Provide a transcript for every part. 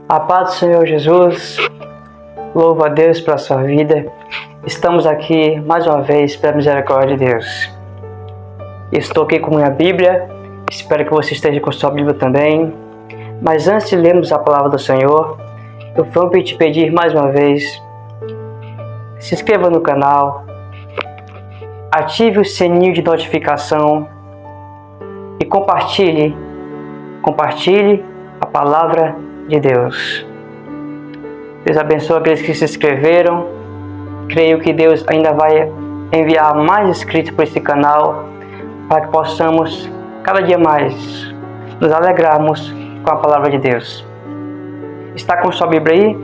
A paz do Senhor Jesus, louvo a Deus pela sua vida. Estamos aqui mais uma vez pela misericórdia de Deus. Estou aqui com minha Bíblia, espero que você esteja com sua Bíblia também. Mas antes de lermos a palavra do Senhor, eu vou te pedir mais uma vez, se inscreva no canal, ative o sininho de notificação e compartilhe a palavra de Deus. Deus abençoe aqueles que se inscreveram. Creio que Deus ainda vai enviar mais inscritos para esse canal, para que possamos cada dia mais nos alegrarmos com a palavra de Deus. Está com sua Bíblia aí?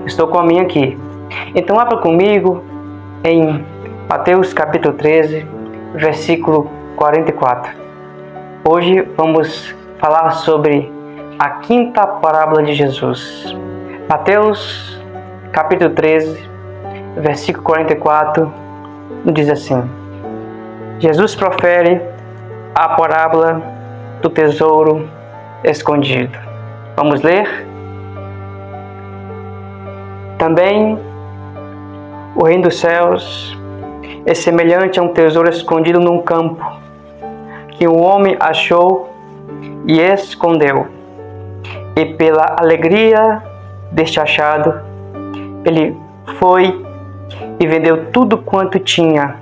Estou com a minha aqui. Então abra comigo em Mateus capítulo 13, versículo 44. Hoje vamos falar sobre a quinta parábola de Jesus. Mateus capítulo 13, versículo 44, diz assim: Jesus profere a parábola do tesouro escondido. Vamos ler? Também o reino dos céus é semelhante a um tesouro escondido num campo, que um homem achou e escondeu. E pela alegria deste achado, ele foi e vendeu tudo quanto tinha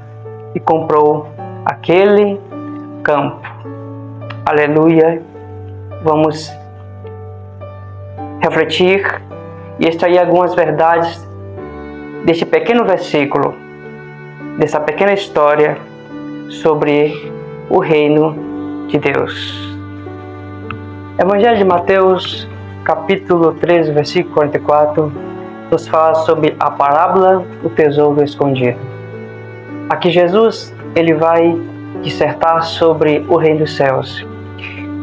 e comprou aquele campo. Aleluia! Vamos refletir e extrair algumas verdades deste pequeno versículo, dessa pequena história sobre o reino de Deus. Evangelho de Mateus, capítulo 13, versículo 44, nos fala sobre a parábola do tesouro escondido. Aqui Jesus, ele vai dissertar sobre o reino dos céus.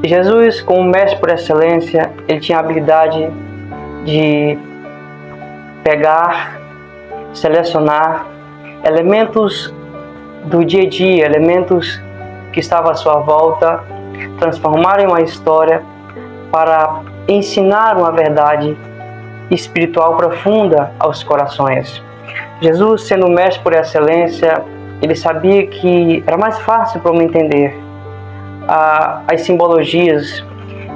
E Jesus, como mestre por excelência, ele tinha a habilidade de pegar, selecionar elementos do dia a dia, elementos que estavam à sua volta, transformar em uma história para ensinar uma verdade espiritual profunda aos corações. Jesus, sendo mestre por excelência, ele sabia que era mais fácil para eu entender as simbologias.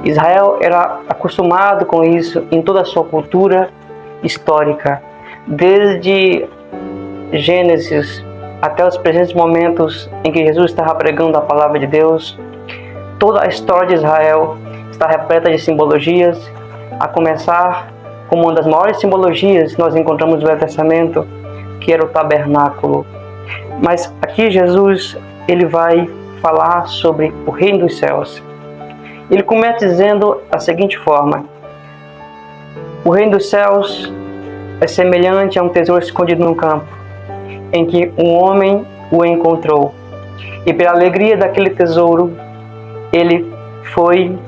Israel era acostumado com isso em toda a sua cultura histórica, desde Gênesis até os presentes momentos em que Jesus estava pregando a palavra de Deus. Toda a história de Israel está repleta de simbologias, a começar com uma das maiores simbologias que nós encontramos no Velho Testamento, que era o tabernáculo. Mas aqui Jesus, ele vai falar sobre o reino dos céus. Ele começa dizendo da seguinte forma: o reino dos céus é semelhante a um tesouro escondido num campo, em que um homem o encontrou. E pela alegria daquele tesouro, ele foi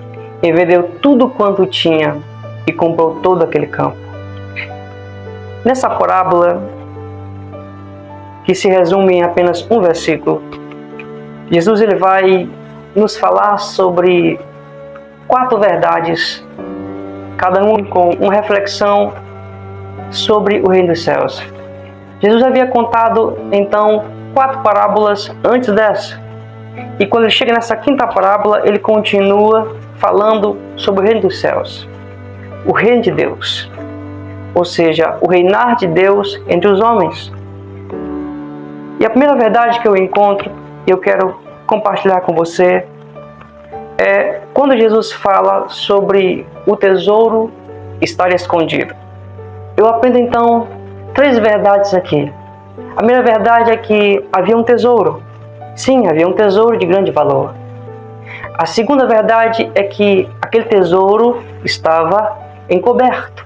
e vendeu tudo quanto tinha e comprou todo aquele campo. Nessa parábola, que se resume em apenas um versículo, Jesus ele vai nos falar sobre 4 verdades, cada um com uma reflexão sobre o reino dos céus. Jesus havia contado então 4 parábolas antes dessa. E quando ele chega nessa quinta parábola, ele continua falando sobre o reino dos céus, o reino de Deus, ou seja, o reinar de Deus entre os homens. E a primeira verdade que eu encontro, e eu quero compartilhar com você, é quando Jesus fala sobre o tesouro estar escondido. Eu aprendo então 3 verdades aqui. A primeira verdade é que havia um tesouro. Sim, havia um tesouro de grande valor. A segunda verdade é que aquele tesouro estava encoberto.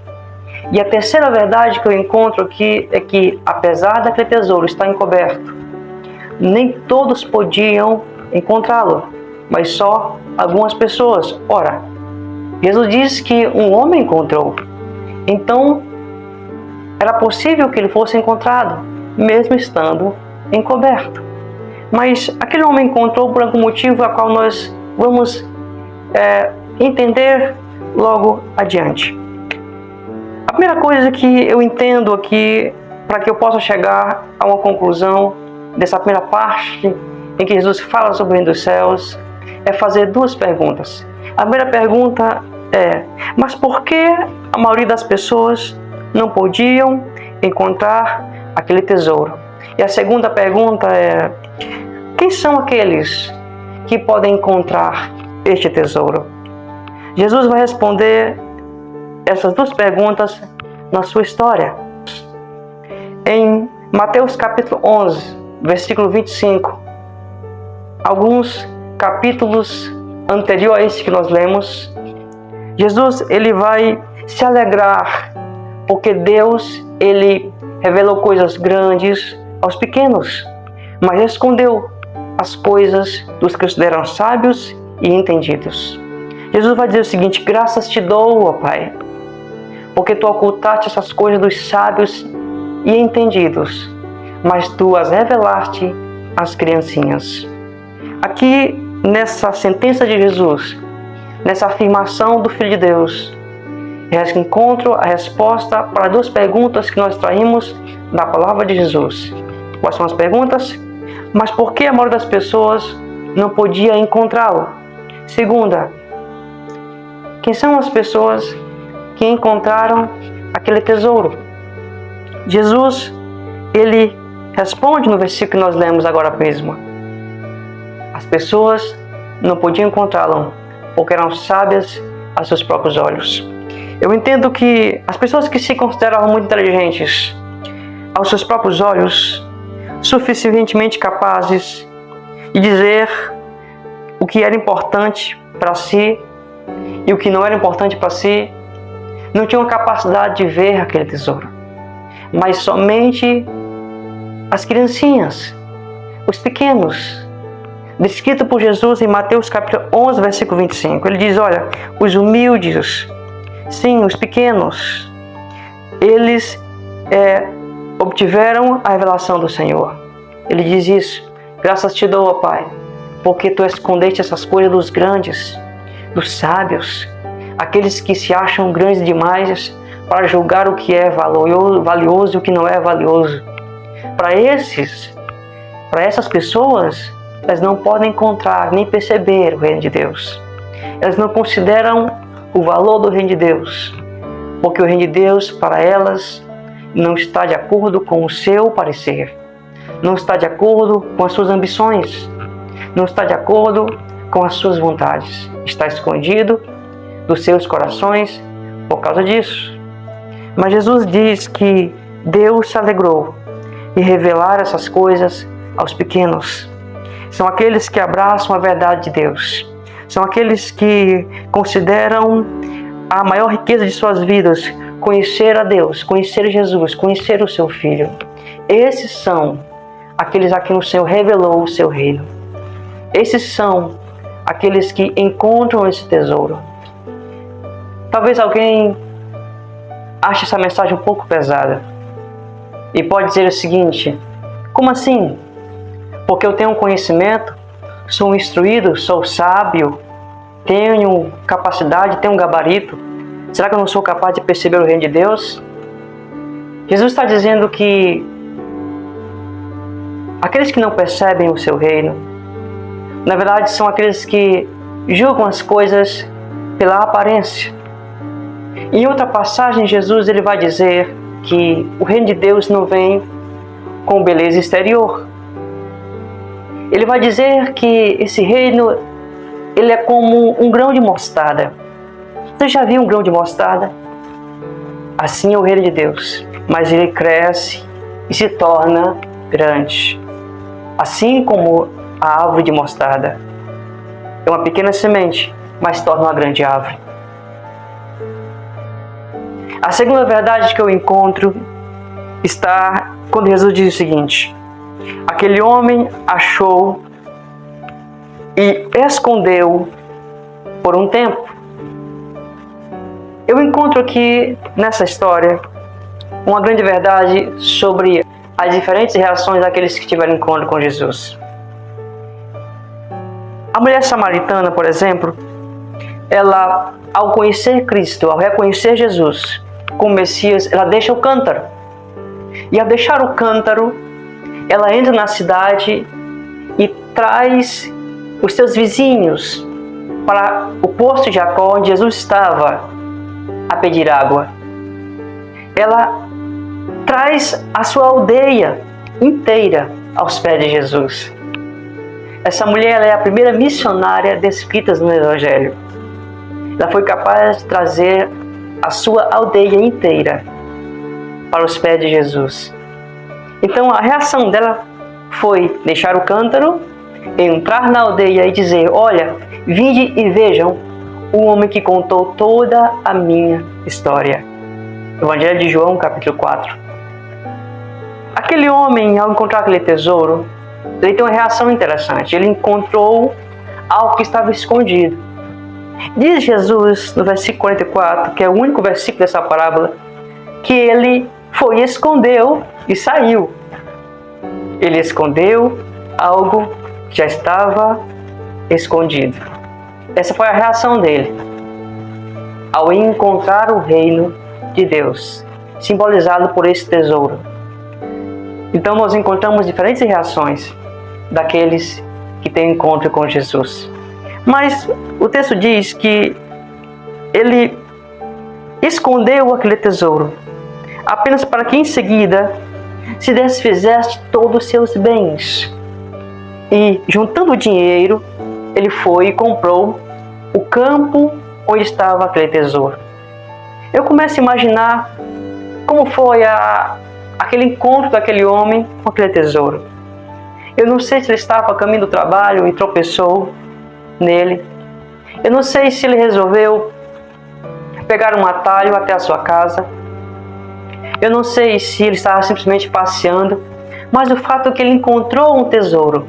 E a terceira verdade que eu encontro aqui é que, apesar daquele tesouro estar encoberto, nem todos podiam encontrá-lo, mas só algumas pessoas. Ora, Jesus diz que um homem encontrou. Então, era possível que ele fosse encontrado, mesmo estando encoberto. Mas aquele homem encontrou por algum motivo a qual nós vamos entender logo adiante. primeira coisa que eu entendo aqui, para que eu possa chegar a uma conclusão dessa primeira parte em que Jesus fala sobre o reino dos céus, é fazer duas perguntas. A primeira pergunta é: mas por que a maioria das pessoas não podiam encontrar aquele tesouro? E a segunda pergunta é: quem são aqueles que podem encontrar este tesouro? Jesus vai responder essas duas perguntas na sua história. Em Mateus capítulo 11, versículo 25, alguns capítulos anteriores a esse que nós lemos, Jesus ele vai se alegrar porque Deus ele revelou coisas grandes aos pequenos, mas escondeu as coisas dos que consideram sábios e entendidos. Jesus vai dizer o seguinte: graças te dou, ó Pai, porque tu ocultaste essas coisas dos sábios e entendidos, mas tu as revelaste às criancinhas. Aqui, nessa sentença de Jesus, nessa afirmação do Filho de Deus, eu encontro a resposta para duas perguntas que nós traímos da palavra de Jesus. Quais são as perguntas? Mas por que a maioria das pessoas não podia encontrá-lo? Segunda, quem são as pessoas que encontraram aquele tesouro? Jesus, ele responde no versículo que nós lemos agora mesmo. As pessoas não podiam encontrá-lo porque eram sábias aos seus próprios olhos. Eu entendo que as pessoas que se consideravam muito inteligentes aos seus próprios olhos, suficientemente capazes de dizer o que era importante para si e o que não era importante para si, não tinham a capacidade de ver aquele tesouro. Mas somente as criancinhas, os pequenos, descrito por Jesus em Mateus capítulo 11, versículo 25. Ele diz: olha, os humildes, sim, os pequenos, eles obtiveram a revelação do Senhor. Ele diz isso: graças te dou, ó Pai, porque tu escondeste essas coisas dos grandes, dos sábios, aqueles que se acham grandes demais para julgar o que é valioso e o que não é valioso. Para essas pessoas, elas não podem encontrar nem perceber o reino de Deus. Elas não consideram o valor do reino de Deus, porque o reino de Deus para elas não está de acordo com o seu parecer, não está de acordo com as suas ambições, não está de acordo com as suas vontades. Está escondido dos seus corações por causa disso. Mas Jesus diz que Deus se alegrou em revelar essas coisas aos pequenos. São aqueles que abraçam a verdade de Deus. São aqueles que consideram a maior riqueza de suas vidas conhecer a Deus, conhecer Jesus, conhecer o seu Filho. Esses são aqueles a quem o Senhor revelou o seu reino. Esses são aqueles que encontram esse tesouro. Talvez alguém ache essa mensagem um pouco pesada e pode dizer o seguinte: como assim? Porque eu tenho um conhecimento, sou instruído, sou sábio, tenho capacidade, tenho um gabarito, será que eu não sou capaz de perceber o reino de Deus? Jesus está dizendo que aqueles que não percebem o seu reino, na verdade são aqueles que julgam as coisas pela aparência. Em outra passagem, Jesus ele vai dizer que o reino de Deus não vem com beleza exterior. Ele vai dizer que esse reino ele é como um grão de mostarda. Você já viu um grão de mostarda? Assim é o reino de Deus, mas ele cresce e se torna grande. Assim como a árvore de mostarda. É uma pequena semente, mas torna uma grande árvore. A segunda verdade que eu encontro está quando Jesus diz o seguinte: aquele homem achou e escondeu por um tempo. Eu encontro aqui nessa história uma grande verdade sobre as diferentes reações daqueles que tiveram encontro com Jesus. A mulher samaritana, por exemplo, ela, ao conhecer Cristo, ao reconhecer Jesus, com o Messias, ela deixa o cântaro. E ao deixar o cântaro, ela entra na cidade e traz os seus vizinhos para o poço de Jacó, onde Jesus estava, a pedir água. Ela traz a sua aldeia inteira aos pés de Jesus. Essa mulher, ela é a primeira missionária descrita no Evangelho. Ela foi capaz de trazer a sua aldeia inteira para os pés de Jesus. Então a reação dela foi deixar o cântaro, entrar na aldeia e dizer: olha, vinde e vejam o homem que contou toda a minha história. Evangelho de João, capítulo 4. Aquele homem, ao encontrar aquele tesouro, ele tem uma reação interessante. Ele encontrou algo que estava escondido. Diz Jesus, no versículo 44, que é o único versículo dessa parábola, que ele foi, escondeu e saiu. Ele escondeu algo que já estava escondido. Essa foi a reação dele ao encontrar o reino de Deus, simbolizado por esse tesouro. Então nós encontramos diferentes reações daqueles que têm encontro com Jesus. Mas o texto diz que ele escondeu aquele tesouro apenas para que em seguida se desfizesse todos os seus bens. E juntando o dinheiro, ele foi e comprou o campo onde estava aquele tesouro. Eu começo a imaginar como foi aquele encontro daquele homem com aquele tesouro. Eu não sei se ele estava a caminho do trabalho e tropeçou nele. Eu não sei se ele resolveu pegar um atalho até a sua casa. Eu não sei se ele estava simplesmente passeando. Mas o fato é que ele encontrou um tesouro.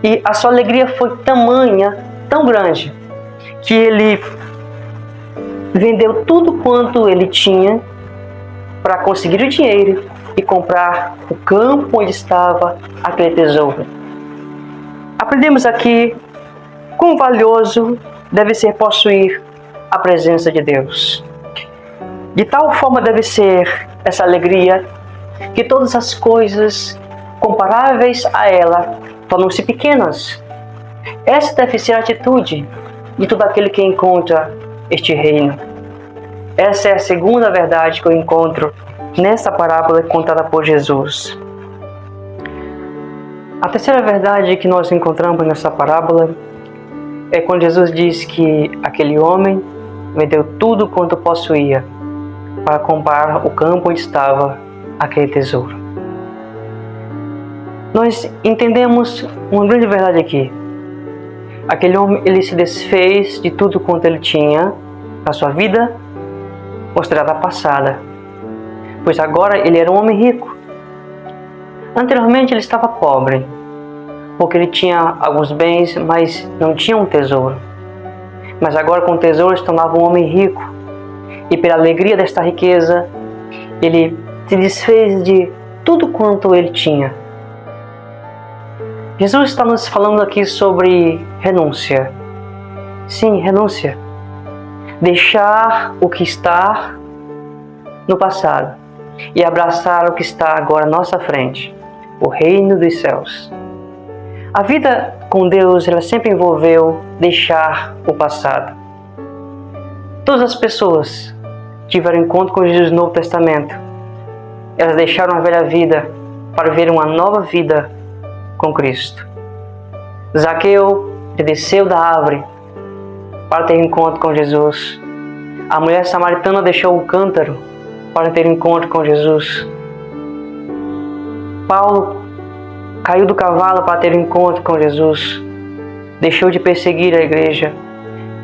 E a sua alegria foi tamanha, tão grande, que ele vendeu tudo quanto ele tinha para conseguir o dinheiro e comprar o campo onde estava aquele tesouro. Aprendemos aqui quão valioso deve ser possuir a presença de Deus. De tal forma deve ser essa alegria que todas as coisas comparáveis a ela tornam-se pequenas. Essa deve ser a atitude de todo aquele que encontra este reino. Essa é a segunda verdade que eu encontro nessa parábola contada por Jesus. A terceira verdade que nós encontramos nessa parábola é quando Jesus diz que aquele homem vendeu tudo quanto possuía para comprar o campo onde estava aquele tesouro. Nós entendemos uma grande verdade aqui. Aquele homem, ele se desfez de tudo quanto ele tinha na sua vida considerada passada, pois agora ele era um homem rico. Anteriormente ele estava pobre, porque ele tinha alguns bens, mas não tinha um tesouro. Mas agora com o tesouro ele se tornava um homem rico, e pela alegria desta riqueza, ele se desfez de tudo quanto ele tinha. Jesus está nos falando aqui sobre renúncia. Sim, renúncia. Deixar o que está no passado e abraçar o que está agora à nossa frente, o reino dos céus. A vida com Deus, ela sempre envolveu deixar o passado. Todas as pessoas que tiveram encontro com Jesus no Novo Testamento, elas deixaram a velha vida para viver uma nova vida com Cristo. Zaqueu desceu da árvore para ter encontro com Jesus. A mulher samaritana deixou o cântaro para ter encontro com Jesus. Paulo caiu do cavalo para ter encontro com Jesus. Deixou de perseguir a igreja.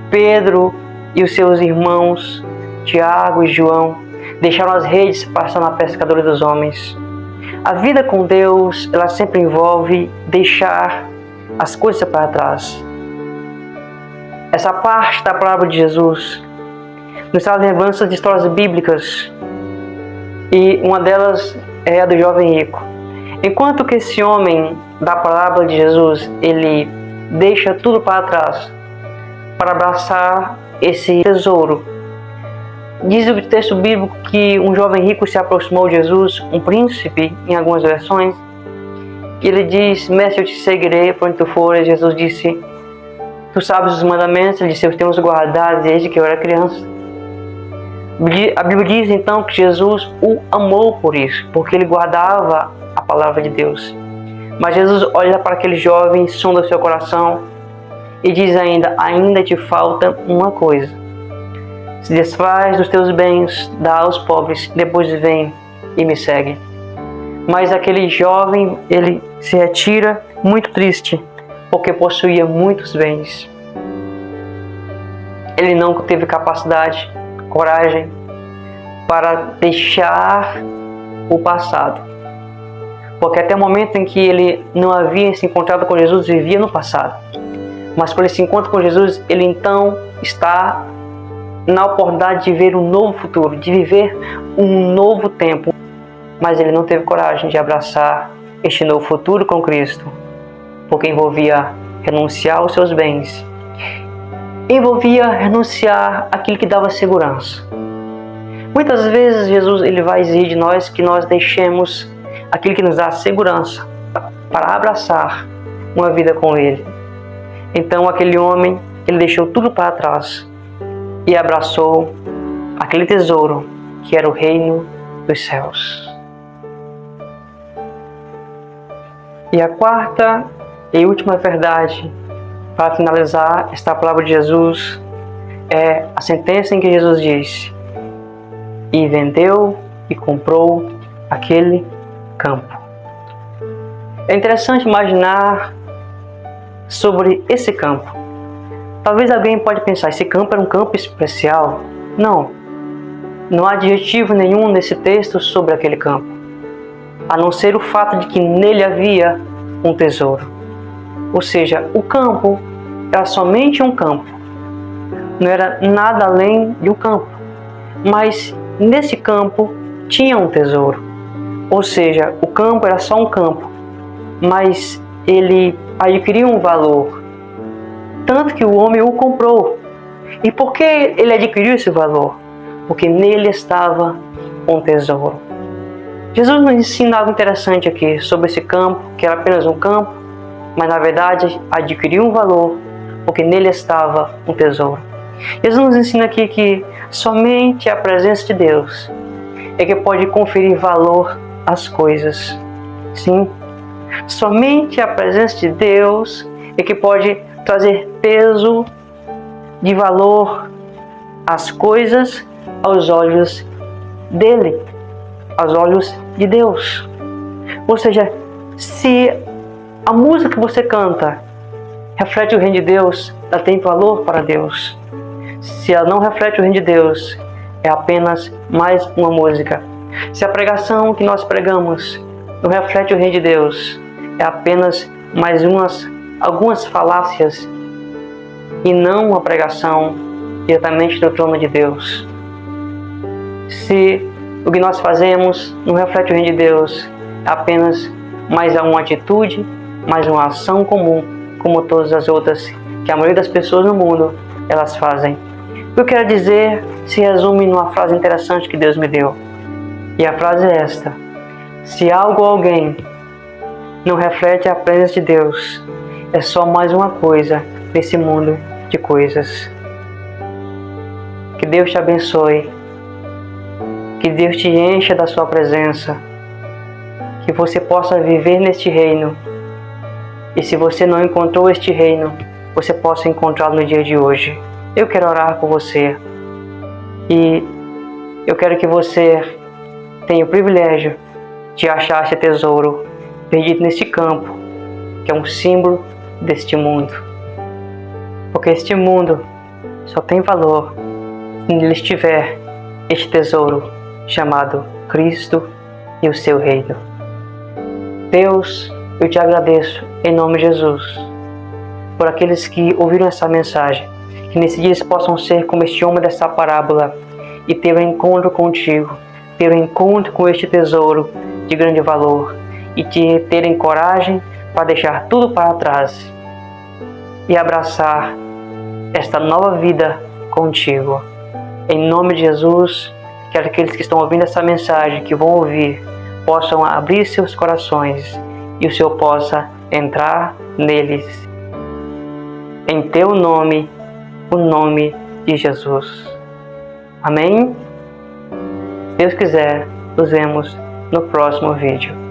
Pedro e os seus irmãos, Tiago e João, deixaram as redes para estar na pescadora dos homens. A vida com Deus, ela sempre envolve deixar as coisas para trás. Essa parte da palavra de Jesus nos traz lembranças de histórias bíblicas, e uma delas é a do jovem rico. Enquanto que esse homem da palavra de Jesus, ele deixa tudo para trás para abraçar esse tesouro Diz o texto bíblico que um jovem rico se aproximou de Jesus, um príncipe, em algumas versões, e ele diz: mestre, eu te seguirei por onde tu fores. Jesus disse: tu sabes os mandamentos. Ele disse: eu tenho os guardados desde que eu era criança. A Bíblia diz então que Jesus o amou por isso, porque ele guardava a palavra de Deus. Mas Jesus olha para aquele jovem, sonda o seu coração e diz ainda te falta uma coisa. Se desfaz dos teus bens, dá aos pobres, depois vem e me segue. Mas aquele jovem, ele se retira muito triste, porque possuía muitos bens. Ele não teve capacidade, coragem para deixar o passado. Porque até o momento em que ele não havia se encontrado com Jesus, vivia no passado. Mas quando ele se encontra com Jesus, ele então está na oportunidade de ver um novo futuro, de viver um novo tempo. Mas ele não teve coragem de abraçar este novo futuro com Cristo, porque envolvia renunciar aos seus bens, envolvia renunciar àquilo que dava segurança. Muitas vezes Jesus ele vai exigir de nós que nós deixemos aquilo que nos dá segurança para abraçar uma vida com Ele. Então aquele homem, ele deixou tudo para trás e abraçou aquele tesouro que era o reino dos céus. E a quarta e última verdade, para finalizar esta palavra de Jesus, é a sentença em que Jesus disse: e vendeu e comprou aquele campo. É interessante imaginar sobre esse campo. Talvez alguém pode pensar: esse campo era um campo especial? Não há adjetivo nenhum nesse texto sobre aquele campo, a não ser o fato de que nele havia um tesouro. Ou seja, o campo era somente um campo, não era nada além de um campo, mas nesse campo tinha um tesouro. Ou seja, o campo era só um campo, mas ele adquiriu um valor, tanto que o homem o comprou. E por que ele adquiriu esse valor? Porque nele estava um tesouro. Jesus nos ensina algo interessante aqui sobre esse campo, que era apenas um campo, mas na verdade adquiriu um valor, porque nele estava um tesouro. Jesus nos ensina aqui que somente a presença de Deus é que pode conferir valor às coisas. Sim, somente a presença de Deus é que pode trazer peso de valor às coisas aos olhos dele, aos olhos de Deus. Ou seja, se a música que você canta reflete o reino de Deus, ela tem valor para Deus. Se ela não reflete o reino de Deus, é apenas mais uma música. Se a pregação que nós pregamos não reflete o reino de Deus, é apenas mais algumas falácias e não uma pregação diretamente do trono de Deus. Se o que nós fazemos não reflete o reino de Deus, é apenas mais uma atitude, mais uma ação comum, como todas as outras que a maioria das pessoas no mundo elas fazem. O que eu quero dizer se resume numa frase interessante que Deus me deu. E a frase é esta: se algo ou alguém não reflete a presença de Deus, é só mais uma coisa nesse mundo de coisas. Que Deus te abençoe. Que Deus te encha da sua presença. Que você possa viver neste reino. E se você não encontrou este reino, você possa encontrá-lo no dia de hoje. Eu quero orar por você. E eu quero que você tenha o privilégio de achar esse tesouro perdido neste campo, que é um símbolo deste mundo. Porque este mundo só tem valor se nele estiver este tesouro chamado Cristo e o seu reino. Deus, eu te agradeço em nome de Jesus por aqueles que ouviram essa mensagem, que nesse dia eles possam ser como este homem dessa parábola e ter um encontro contigo, ter um encontro com este tesouro de grande valor e de terem coragem para deixar tudo para trás e abraçar esta nova vida contigo. Em nome de Jesus, quero que aqueles que estão ouvindo essa mensagem, que vão ouvir, possam abrir seus corações e o Senhor possa entrar neles. Em teu nome, o nome de Jesus. Amém? Se Deus quiser, nos vemos no próximo vídeo.